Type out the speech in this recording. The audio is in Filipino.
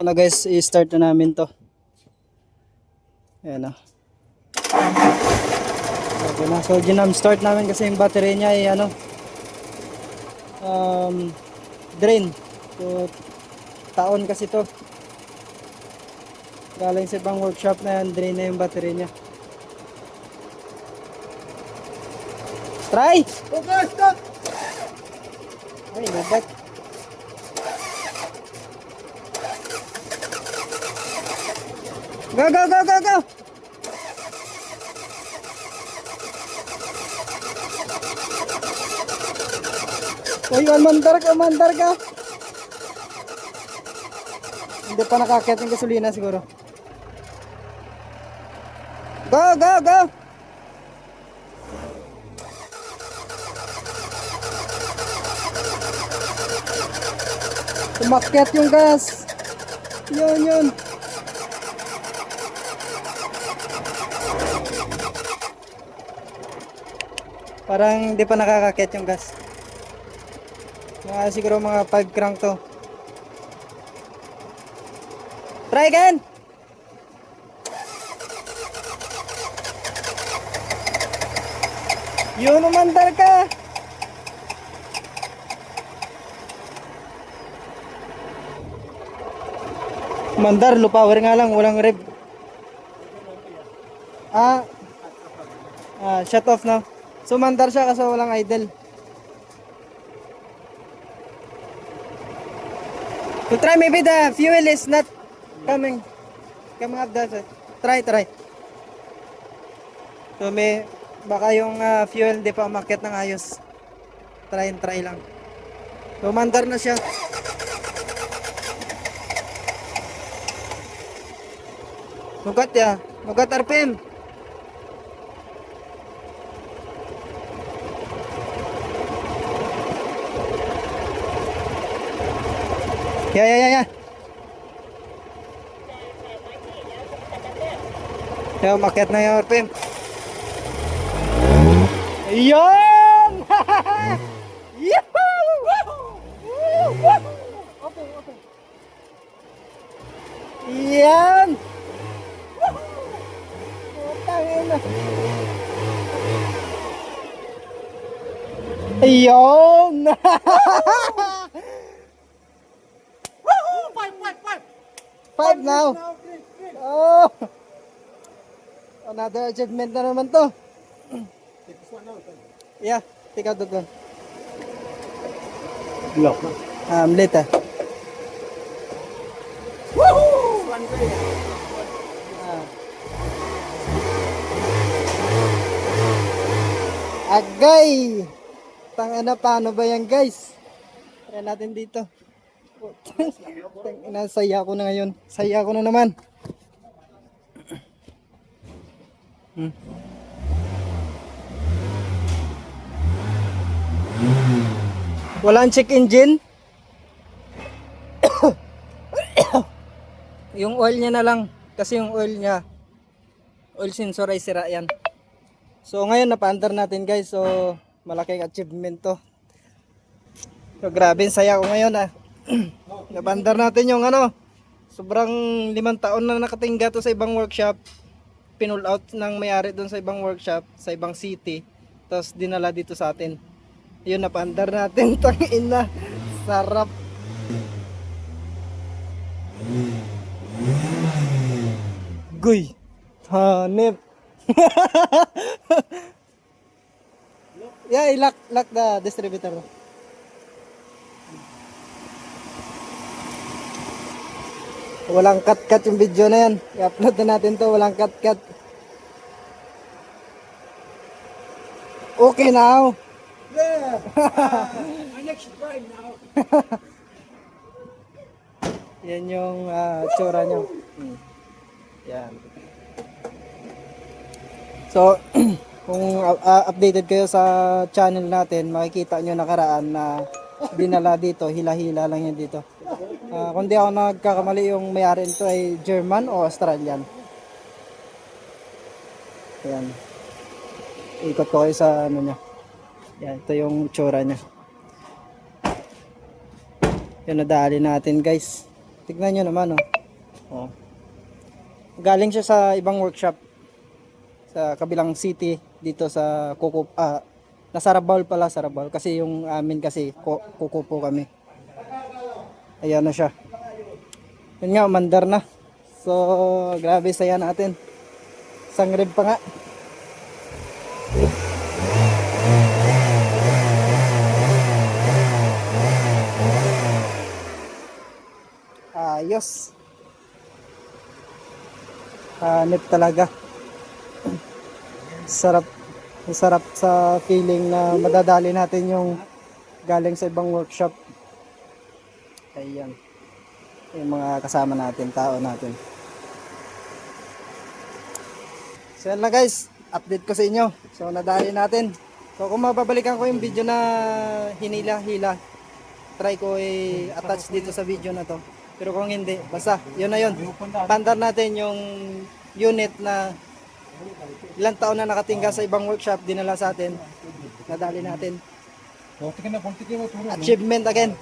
na guys, i-start na namin to. Ayan na. Okay na. So start namin kasi yung battery niya ay drain. So taon kasi to. Galing sa ibang workshop na yan, drain na yung battery niya. Try! Okay, stop! Ay, nabat. Go, go, go, go, go! Uy, mandar ka! Hindi pa nakakit ng gasolina siguro. Go, go, go! Tumakyat yung gas. Yun. Parang hindi pa nakakakit yung gas. Siguro mga 5 crank to. Try again. Yun, umandar ka. Mandar, low power nga lang, walang rev. Shut off na. So mandar siya kasi walang idle. So try, maybe the fuel is not coming up that. Try. So baka yung fuel di pa umakyat ng ayos. Try lang. So mandar na siya. Nugat RPM. Ya. Ya, umakyat na yung RPM. Yan! Yan! Ayun! Five now! Oh! Another achievement na naman to. Yeah, take out the gun. Lock. Later. Agay! Tangina, paano ba yan guys? Try natin dito. Tangina, saya ko na ngayon. Saya ko na naman. Walang check engine. Yung oil niya na lang. Kasi yung oil niya, oil sensor ay sira yan. So ngayon napaandar natin guys. So malaking achievement to. So grabe, saya ko ngayon Napaandar natin yung sobrang 5 taon na nakatingga to sa ibang workshop. Pinull out ng may-ari doon sa ibang workshop, sa ibang city. Tapos dinala dito sa atin. Yun, napaandar natin. Tangina, sarap. Guy, hanip. Yeah, lock the distributor. Walang cut yung video na yan. I-upload na natin to, walang cut. Okay now. Yeah! My next drive now. Yan yung tsura nyo. Yan. So, kung updated kayo sa channel natin, makikita nyo nakaraan na dinala dito, hila-hila lang yan dito. Kung di ako nagkakamali, yung may-ari nito ay German o Australian. Ayan. Ikot ko kayo sa niya. Yan, ito yung tsura niya. Yan, nadali natin guys. Tignan nyo naman, oh. Galing siya sa ibang workshop sa kabilang city dito sa nasa Rabaul pala, sa Rabaul kasi yung amin kasi Kukupo kami. Ayan na siya. Yun nga, umandar na. So, grabe saya natin. Isang rib pa nga. Ayos. Hanip talaga. Sarap. Sarap sa feeling na madadali natin yung galing sa ibang workshop. Ayan. Yung mga kasama natin, tao natin. So yan lang guys, update ko sa inyo. So nadali natin. So kung mababalikan ko yung video na hinila-hila, try ko i-attach dito sa video na to. Pero kung hindi, basta yun na yun. Pandar natin yung unit na ilang taon na nakatingga sa ibang workshop, dinala sa atin. Nadali natin. Achievement again.